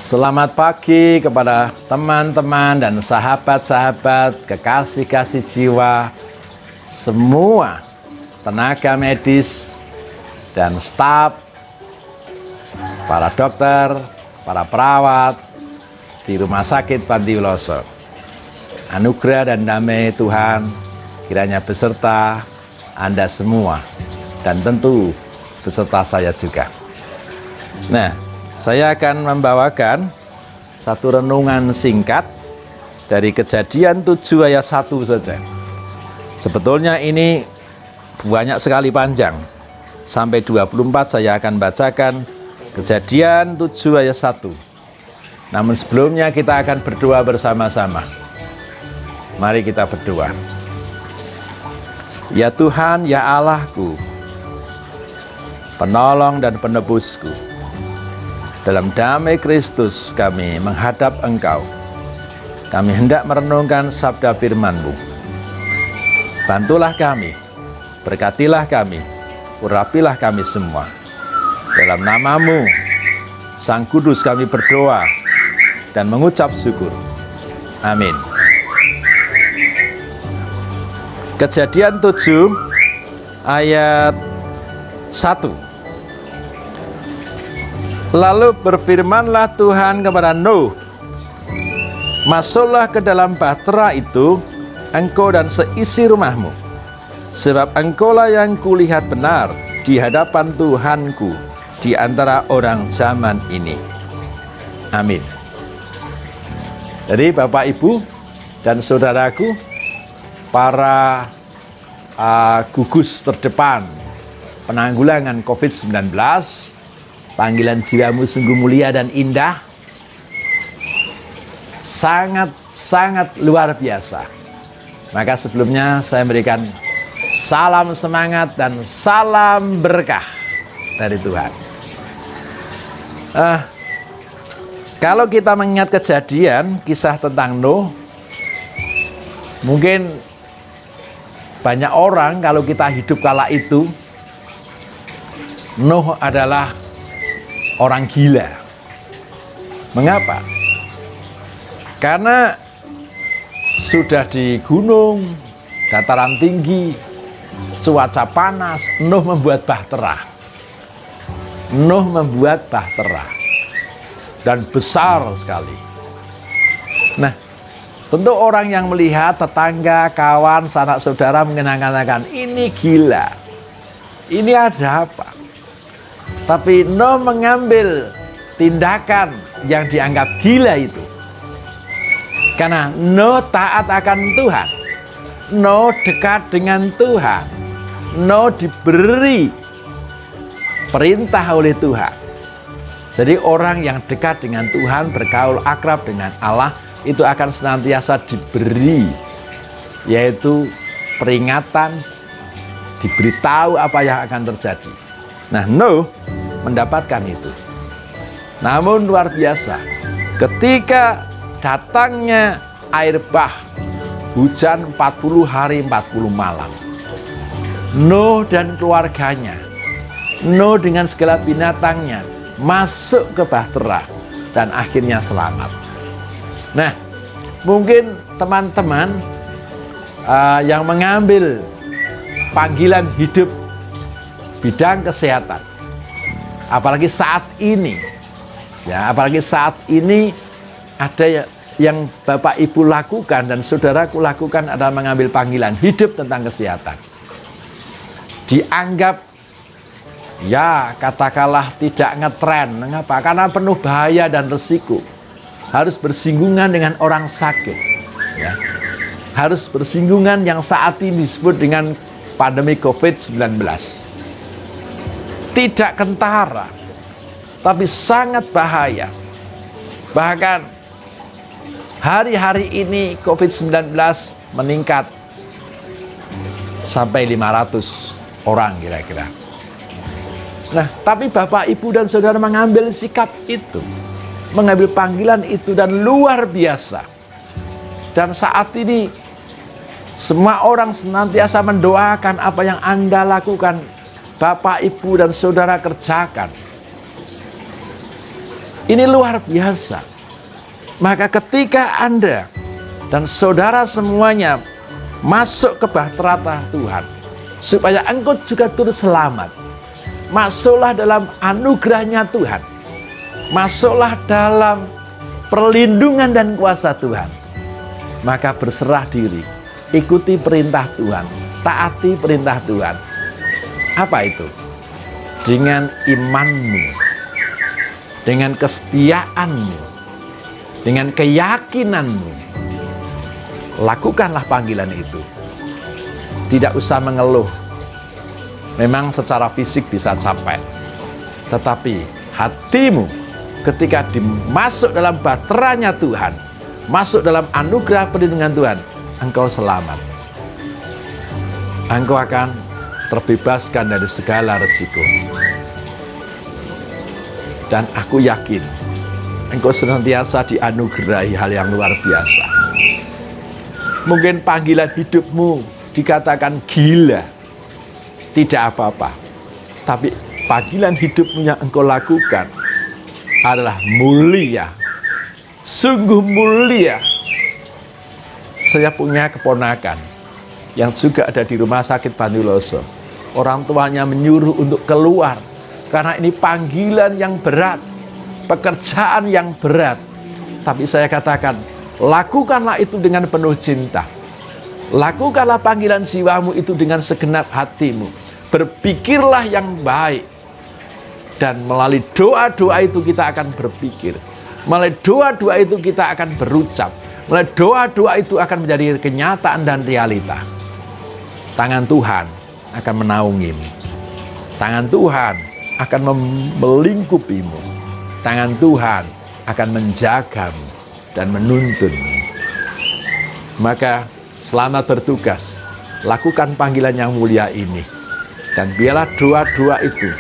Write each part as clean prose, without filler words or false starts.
Selamat pagi kepada teman-teman dan sahabat-sahabat, kekasih-kasih jiwa, semua tenaga medis dan staf, para dokter, para perawat di Rumah Sakit Panti Uloso. Anugerah dan damai Tuhan kiranya beserta Anda semua dan tentu beserta saya juga. Nah, saya akan membawakan satu renungan singkat dari Kejadian 7 ayat 1 saja. Sebetulnya ini banyak sekali panjang. Sampai 24 saya akan bacakan Kejadian 7 ayat 1. Namun sebelumnya kita akan berdoa bersama-sama. Mari kita berdoa. Ya Tuhan, ya Allahku, penolong dan penebusku, dalam damai Kristus kami menghadap Engkau. Kami hendak merenungkan sabda firman-Mu. Bantulah kami, berkatilah kami, urapilah kami semua. Dalam nama-Mu, Sang Kudus, kami berdoa dan mengucap syukur. Amin. Kejadian 7 ayat 1. Lalu berfirmanlah Tuhan kepada Nuh, masuklah ke dalam bahtera itu, engkau dan seisi rumahmu, sebab engkaulah yang kulihat benar di hadapan Tuhanku di antara orang zaman ini. Amin. Jadi Bapak, Ibu, dan saudaraku, para gugus terdepan penanggulangan COVID-19, panggilan jiwamu sungguh mulia dan indah, sangat luar biasa. Maka sebelumnya saya memberikan salam semangat dan salam berkah dari Tuhan. Kalau kita mengingat kejadian kisah tentang Nuh, mungkin banyak orang kalau kita hidup kala itu, Nuh adalah orang gila. Mengapa? Karena sudah di gunung, dataran tinggi, cuaca panas, Nuh membuat bahtera. Nuh membuat bahtera. Dan besar sekali. Nah, tentu orang yang melihat, tetangga, kawan, sanak saudara mengatakan, ini gila. Ini ada apa? Tapi Nuh mengambil tindakan yang dianggap gila itu. Karena Nuh taat akan Tuhan. Nuh dekat dengan Tuhan. Nuh diberi perintah oleh Tuhan. Jadi orang yang dekat dengan Tuhan, bergaul akrab dengan Allah, itu akan senantiasa diberi, yaitu peringatan, diberitahu apa yang akan terjadi. Nah, Nuh mendapatkan itu. Namun luar biasa, ketika datangnya air bah, hujan 40 hari 40 malam, Nuh dan keluarganya, Nuh dengan segala binatangnya masuk ke bahtera dan akhirnya selamat. Nah, mungkin teman-teman yang mengambil panggilan hidup bidang kesehatan, apalagi saat ini, apalagi saat ini ada yang Bapak Ibu lakukan dan saudaraku lakukan adalah mengambil panggilan hidup tentang kesehatan. Dianggap, ya katakanlah tidak ngetren. Mengapa? Karena penuh bahaya dan resiko. Harus bersinggungan dengan orang sakit, ya. Harus bersinggungan yang saat ini disebut dengan pandemi COVID-19. Tidak kentara, tapi sangat bahaya. Bahkan hari-hari ini COVID-19 meningkat sampai 500 orang kira-kira. Nah, tapi Bapak, Ibu, dan Saudara mengambil sikap itu, mengambil panggilan itu, dan luar biasa. Dan saat ini semua orang senantiasa mendoakan apa yang Anda lakukan, Bapak, Ibu, dan Saudara kerjakan. Ini luar biasa. Maka ketika Anda dan saudara semuanya masuk ke bahtera Tuhan, supaya engkau juga turut selamat, masuklah dalam anugerahnya Tuhan, masuklah dalam perlindungan dan kuasa Tuhan. Maka berserah diri, ikuti perintah Tuhan, taati perintah Tuhan. Apa itu? Dengan imanmu, dengan kesetiaanmu, dengan keyakinanmu, lakukanlah panggilan itu. Tidak usah mengeluh. Memang secara fisik bisa capek, tetapi hatimu ketika dimasuk dalam bahteranya Tuhan, masuk dalam anugerah perlindungan Tuhan, engkau selamat. Engkau akan terbebaskan dari segala resiko. Dan aku yakin engkau senantiasa dianugerahi hal yang luar biasa. Mungkin panggilan hidupmu dikatakan gila, tidak apa-apa. Tapi panggilan hidupmu yang engkau lakukan adalah mulia, sungguh mulia. Saya punya keponakan yang juga ada di rumah sakit Bandiloso. Orang tuanya menyuruh untuk keluar karena ini panggilan yang berat, pekerjaan yang berat. Tapi saya katakan, lakukanlah itu dengan penuh cinta. Lakukanlah panggilan jiwamu itu dengan segenap hatimu. Berpikirlah yang baik. Dan melalui doa-doa itu kita akan berpikir. Melalui doa-doa itu kita akan berucap. Melalui doa-doa itu akan menjadi kenyataan dan realita. Tangan Tuhan akan menaungimu. Tangan Tuhan akan melingkupimu. Tangan Tuhan akan menjagamu dan menuntunmu. Maka selamat bertugas. Lakukan panggilan yang mulia ini. Dan biarlah doa-doa itu,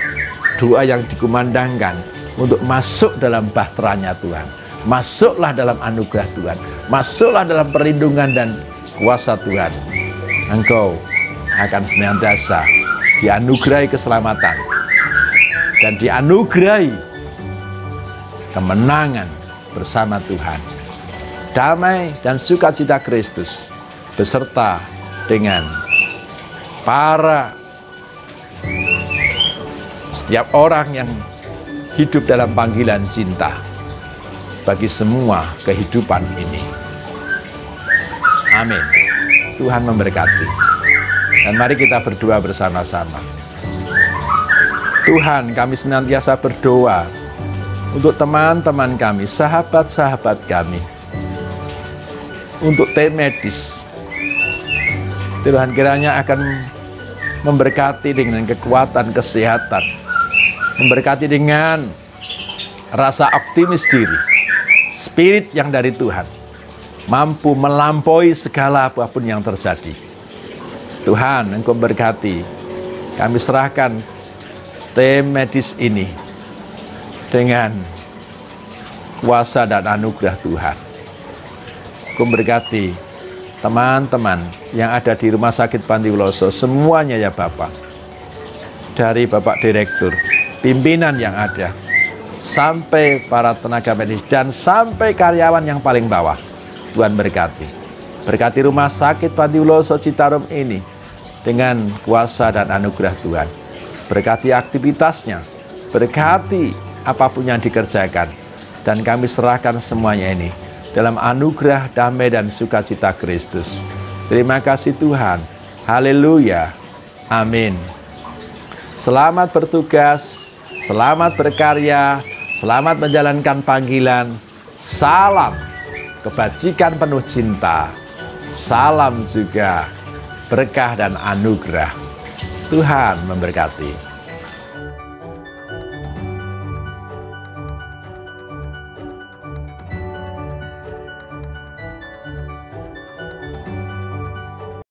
doa yang dikumandangkan untuk masuk dalam bahteranya Tuhan. Masuklah dalam anugerah Tuhan. Masuklah dalam perlindungan dan kuasa Tuhan. Engkau akan senantiasa dianugerahi keselamatan dan dianugerahi kemenangan bersama Tuhan. Damai dan sukacita Kristus beserta dengan para setiap orang yang hidup dalam panggilan cinta bagi semua kehidupan ini. Amin. Tuhan memberkati. Dan mari kita berdoa bersama-sama. Tuhan, kami senantiasa berdoa untuk teman-teman kami, sahabat-sahabat kami, untuk tim medis. Tuhan kiranya akan memberkati dengan kekuatan kesehatan, memberkati dengan rasa optimis diri, spirit yang dari Tuhan, mampu melampaui segala apapun yang terjadi. Tuhan, Engkau berkati, kami serahkan tim medis ini dengan kuasa dan anugerah Tuhan. Engkau berkati teman-teman yang ada di Rumah Sakit Bandiloso, semuanya ya Bapak. Dari Bapak Direktur, pimpinan yang ada, sampai para tenaga medis, dan sampai karyawan yang paling bawah. Tuhan berkati. Berkati Rumah Sakit Bandiloso Citarum ini dengan kuasa dan anugerah Tuhan. Berkati aktivitasnya, berkati apapun yang dikerjakan. Dan kami serahkan semuanya ini dalam anugerah damai dan sukacita Kristus. Terima kasih Tuhan. Haleluya. Amin. Selamat bertugas, selamat berkarya, selamat menjalankan panggilan. Salam kebajikan penuh cinta. Salam juga berkah dan anugerah. Tuhan memberkati.